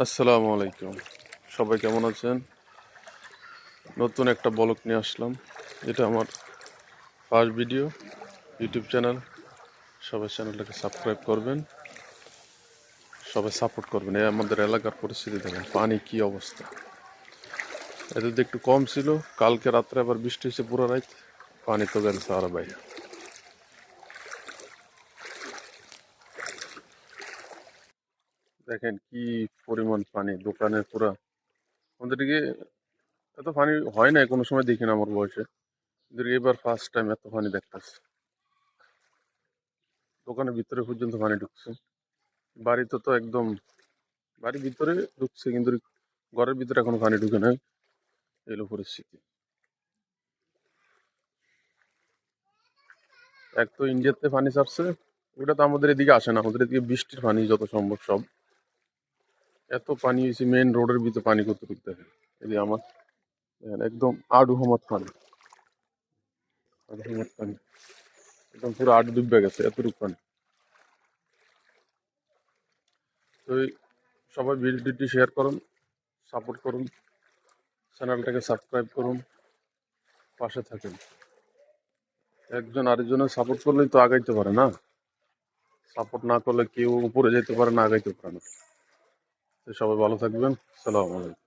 আসসালামু আলাইকুম। সবাই কেমন আছেন? নতুন একটা ব্লগ নিয়ে আসলাম। এটা আমার ফার্স্ট ভিডিও, ইউটিউব চ্যানেল। সবাই চ্যানেলটাকে সাবস্ক্রাইব করবেন, সবাই সাপোর্ট করবেন। এই আমাদের এলাকার পরিস্থিতি দেখেন, পানি কি অবস্থা। এত একটু কম ছিল, কালকে রাত্রে আবার বৃষ্টি হয়েছে পুরো রাত, পানি তো গেছে আর বাইরে। দেখেন কি পরিমাণ পানি, দোকানের পুরা। আমাদের দিকে এত পানি হয় না, কোনো সময় দেখি না আমার বয়সে, কিন্তু এবার ফার্স্ট টাইম এত পানি দেখতেছি। দোকানের ভিতরে পর্যন্ত পানি ঢুকছে, বাড়িতে তো একদম, বাড়ির ভিতরে ঢুকছে কিন্তু ঘরের ভিতরে এখনো পানি ঢুকে নাই। এলো পরিস্থিতি। এক তো ইন্ডিয়াতে পানি ছাড়ছে, ওটা তো আমাদের এদিকে আসে না, আমাদের এদিকে বৃষ্টির পানি যত সম্ভব সব। এত পানি হয়েছে, মেন রোডের ভিতরে পানি করতে ঢুকতে হয়। এই যে আমার দেখেন, একদম আডু হামাত পানি, আডু হামাত পানি, একদম পুরো আডু ডুবে গেছে এতটুকু পানি। তো সবাই ভিডিওটি শেয়ার করুন, সাপোর্ট করুন, চ্যানেলটাকে সাবস্ক্রাইব করুন, পাশে থাকুন। একজন আরেকজনের সাপোর্ট করলেই তো আগাইতে পারে না, সাপোর্ট না করলে কেউ উপরে যেতে পারে না, আগাইতে পারে না। তো সবাই ভালো থাকবেন। সালাম আলাইকুম।